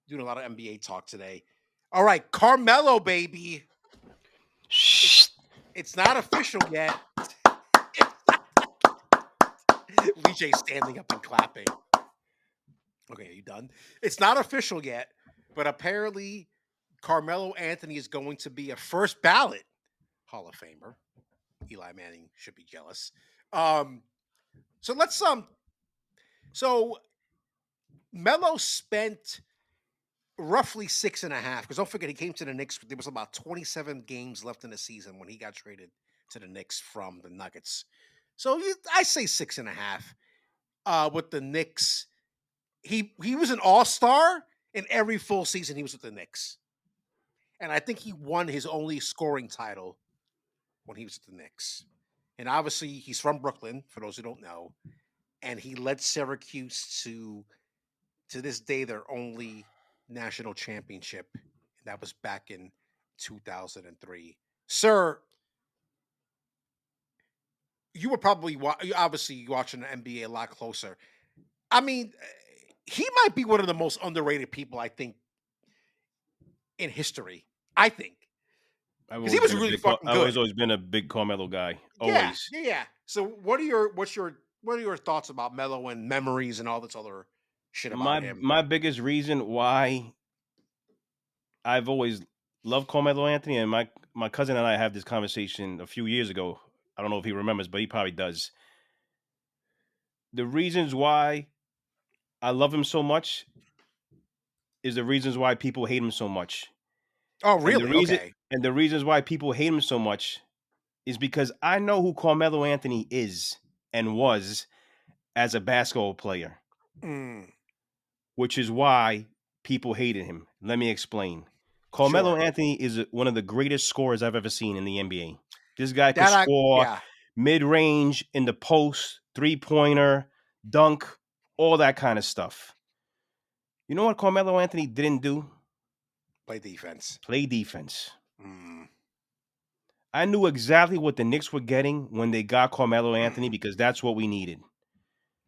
doing a lot of NBA talk today. All right, Carmelo, baby. Shh. It's not official yet. LeeJay standing up and clapping. Okay, are you done? It's not official yet, but apparently Carmelo Anthony is going to be a first ballot Hall of Famer. Eli Manning should be jealous. Um, so let's so Melo spent roughly 6.5, because don't forget he came to the Knicks. There was about 27 games left in the season when he got traded to the Knicks from the Nuggets. So I say 6.5. With the Knicks, he was an all-star in every full season he was with the Knicks. And I think he won his only scoring title when he was at the Knicks. And obviously he's from Brooklyn, for those who don't know. And he led Syracuse to this day their only national championship. And that was back in 2003. Sir, you were probably obviously watching the NBA a lot closer. I mean, he might be one of the most underrated people, I think, in history. I think. Because he was really fucking I've good. always been a big Carmelo guy. Yeah, Always. yeah, yeah. So what are your thoughts about Melo and memories and all this other shit about him? My biggest reason why I've always loved Carmelo Anthony, and my cousin and I had this conversation a few years ago. I don't know if he remembers, but he probably does. The reasons why I love him so much is the reasons why people hate him so much. Oh, And the really? reason Okay. and the reasons why people hate him so much is because I know who Carmelo Anthony is and was as a basketball player, Mm, which is why people hated him. Let me explain. Carmelo sure. Anthony is one of the greatest scorers I've ever seen in the NBA. This guy could That I score yeah. mid-range, in the post, three-pointer, dunk, all that kind of stuff. You know what Carmelo Anthony didn't do? Play defense. Play defense. Mm. I knew exactly what the Knicks were getting when they got Carmelo Anthony because that's what we needed.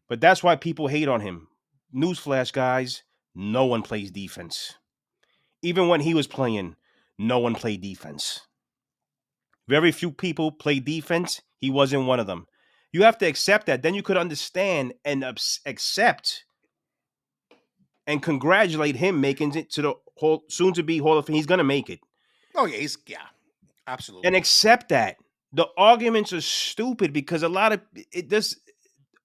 But that's why people hate on him. Newsflash, guys, no one plays defense. Even when he was playing, no one played defense. Very few people play defense. He wasn't one of them. You have to accept that. Then you could understand and accept and congratulate him making it to the soon to be Hall of Fame. He's going to make it. Oh yeah, And absolutely. accept that. The arguments are stupid because a lot of it does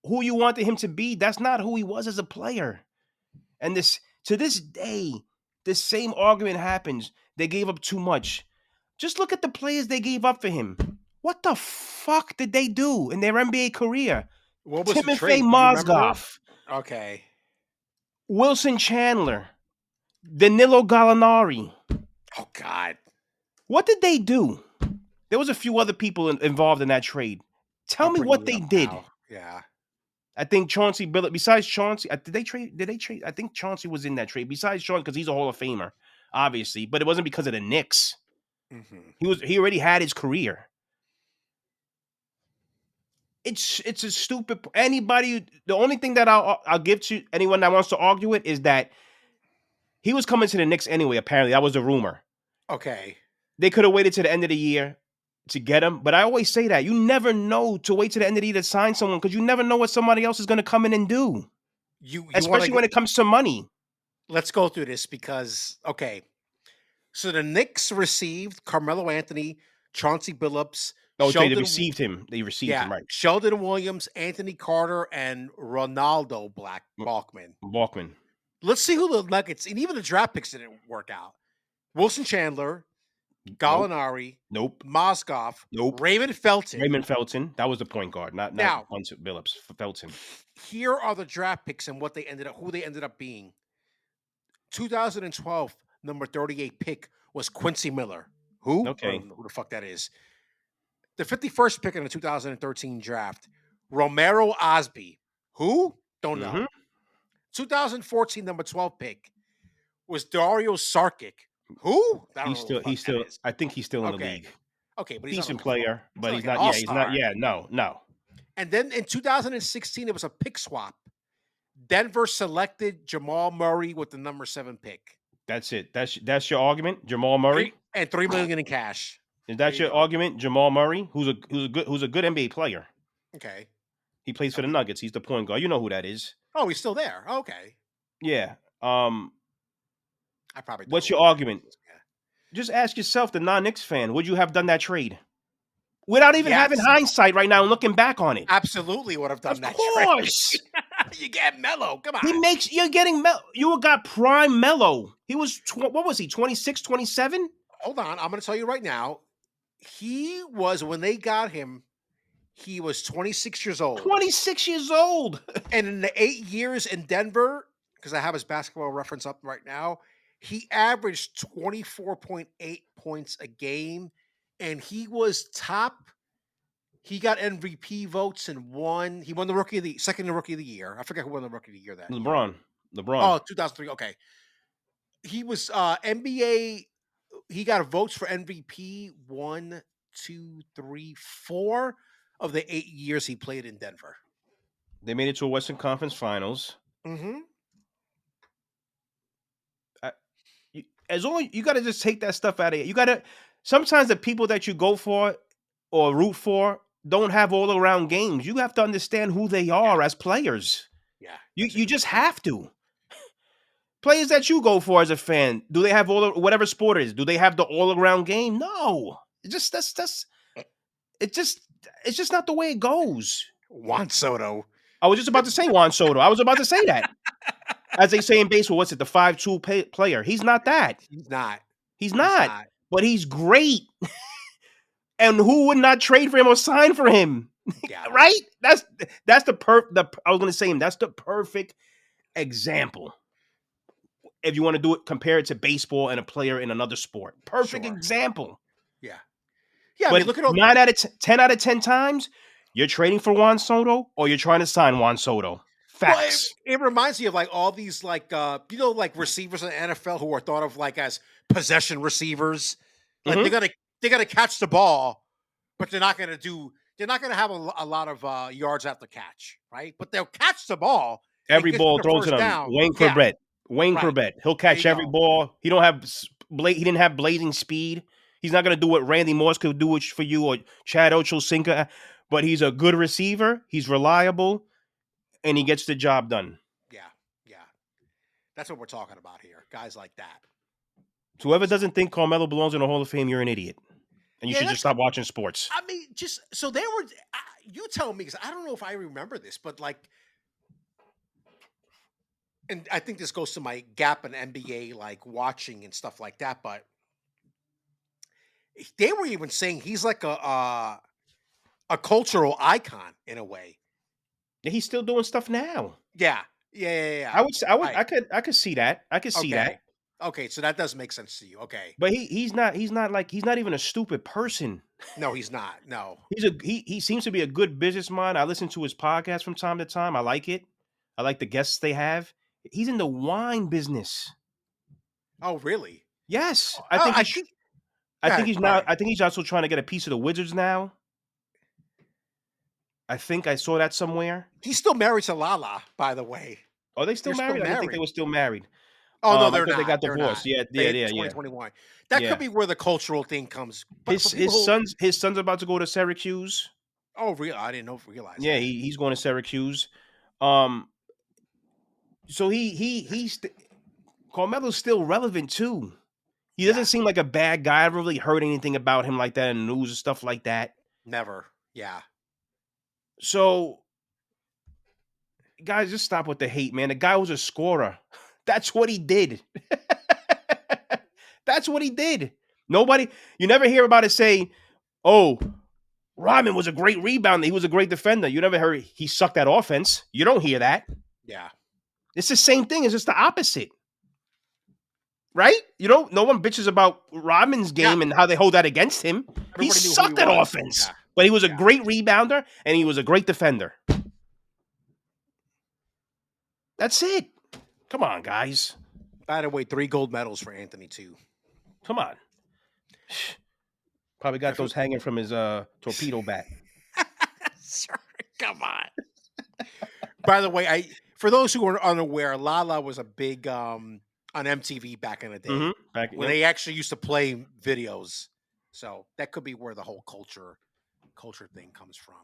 who you wanted him to be, that's not who he was as a player. And this to this day, the same argument happens. They gave up too much. Just look at the players they gave up for him. What the fuck did they do in their NBA career? What was the Timothy trade? Do you remember? Mozgov, Okay. Wilson Chandler, Danilo Gallinari. Oh God. What did they do? There was a few other people involved in that trade. Tell I'm me bringing what it they up did. now. Yeah. I think Chauncey Billups. Besides Chauncey, did they trade? Did they trade? I think Chauncey was in that trade. Besides Chauncey, because he's a Hall of Famer, obviously, but it wasn't because of the Knicks. Mm-hmm. He already had his career. It's a stupid. Anybody. The only thing that I'll give to anyone that wants to argue it is that he was coming to the Knicks anyway. Apparently, that was a rumor. Okay. They could have waited to the end of the year to get him. But I always say that you never know to wait to the end of the year to sign someone because you never know what somebody else is going to come in and do, You want to especially go? when it comes to money. Let's go through this because okay. So the Knicks received Carmelo Anthony, Chauncey Billups, Oh, they Sheldon, received him. They received yeah, him, right. Sheldon Williams, Anthony Carter, and Ronaldo Balkman. Walkman. Let's see who the Nuggets and even the draft picks didn't work out. Wilson Chandler, Nope. Gallinari, Nope. Mozgov, Nope. Raymond Felton. Raymond Felton. That was the point guard, not Now, Bunch Billups. Felton. here are the draft picks and who they ended up being. 2012, number 38 pick was Quincy Miller. Who? I Okay. don't know who the fuck that is. The 51st pick in the 2013 draft, Romero Osby. Who? Don't Mm-hmm. know. 2014 number 12 pick was Dario Sarkic. Who? I don't know who the fuck that is. I think he's still in the Okay. league. Okay, but he's not Decent like a player, he's but not he's like an not. Yeah, he's not. all-star. Yeah, no. And then in 2016, it was a pick swap. Denver selected Jamal Murray with the number 7 pick. That's it. That's your argument, Jamal Murray. $3 million in cash. Is There that you your go. argument, Jamal Murray, who's a good NBA player? Okay. He plays for the Okay. Nuggets. He's the point guard. You know who that is? Oh, he's still there. Okay. Yeah. I probably don't What's know your who that argument? is. Yeah. Just ask yourself, the non-Knicks fan, would you have done that trade without even having Yes. hindsight right now and looking back on it? Absolutely would have done Of that trade. course. You get Melo. Come He on. makes you're getting you got prime Melo. He was what was he 26, 27? Hold on. I'm going to tell you right now. He was, when they got him, he was 26 years old. 26 years old. And in the 8 years in Denver, because I have his basketball reference up right now, he averaged 24.8 points a game. And he was top. He got MVP votes and won. He won the second rookie of the year. I forget who won the rookie of the year that year. LeBron. Oh, 2003. Okay. He was NBA. He got votes for MVP 1, 2, 3, 4 of the 8 years he played in Denver. They made it to a Western Conference Finals. Mm-hmm. As long you got to just take that stuff out of it. You got to. Sometimes the people that you go for or root for don't have all around games. You have to understand who they are as players. Yeah. You just have to. Players that you go for as a fan, do they have whatever sport it is? Do they have the all around game? No. It's just not the way it goes. Juan Soto. I was just about to say Juan Soto. I was about to say that. As they say in baseball, what's it? The 5-2 player. He's not that. He's not. He's not. But he's great. And who would not trade for him or sign for him? Yeah. Right? That's the I was going to say him. That's the perfect example. If you want to do it, compare it to baseball and a player in another sport. Perfect example. Yeah. Yeah. But I mean, look at all 10 out of 10 times, you're trading for Juan Soto or you're trying to sign Juan Soto. Facts. Well, it reminds me of like all these like like receivers in the NFL who are thought of like as possession receivers. Like they're gonna catch the ball, but they're not gonna have a lot of yards after catch, right? But they'll catch the ball. Every ball throws to them. Wayne Corbett. He'll catch every ball. He didn't have blazing speed. He's not gonna do what Randy Moss could do for you or Chad Ochocinco, but he's a good receiver. He's reliable. And he gets the job done. Yeah. That's what we're talking about here. Guys like that. So whoever doesn't think Carmelo belongs in the Hall of Fame, you're an idiot. And you should just stop watching sports. I mean, so there were, you tell me, because I don't know if I remember this, but like, and I think this goes to my gap in NBA, like watching and stuff like that, but they were even saying he's like a cultural icon in a way. Yeah, he's still doing stuff now. Yeah. I could see that. I could see that. Okay, so that does make sense to you. Okay. But he's not even a stupid person. No, he's not. No. He seems to be a good businessman. I listen to his podcast from time to time. I like it. I like the guests they have. He's in the wine business. Oh, really? Yes. I think he's also trying to get a piece of the Wizards now. I think I saw that somewhere. He's still married to Lala, by the way. Are they still married? I didn't think they were still married. Oh, no, they're not. They got divorced. Yeah. 2021. That could be where the cultural thing comes. His son's about to go to Syracuse. Oh, really? I didn't realize. Yeah, that. He's going to Syracuse. So Carmelo's still relevant too. He doesn't seem like a bad guy. I haven't really heard anything about him like that in the news and stuff like that. Never. Yeah. So, guys, just stop with the hate, man. The guy was a scorer. That's what he did. That's what he did. You never hear about it say, oh, Rodman was a great rebounder. He was a great defender. You never heard he sucked at offense. You don't hear that. Yeah. It's the same thing. It's just the opposite. Right? No one bitches about Rodman's game and how they hold that against him. He sucked at offense. Yeah. But he was a great rebounder and he was a great defender. That's it. Come on, guys. By the way, 3 gold medals for Anthony too. Come on. Probably got those hanging from his torpedo bat. Sorry, come on. By the way, for those who are unaware, Lala was a big on MTV back in the day Mm-hmm. Back, when yep. they actually used to play videos. So that could be where the whole culture thing comes from.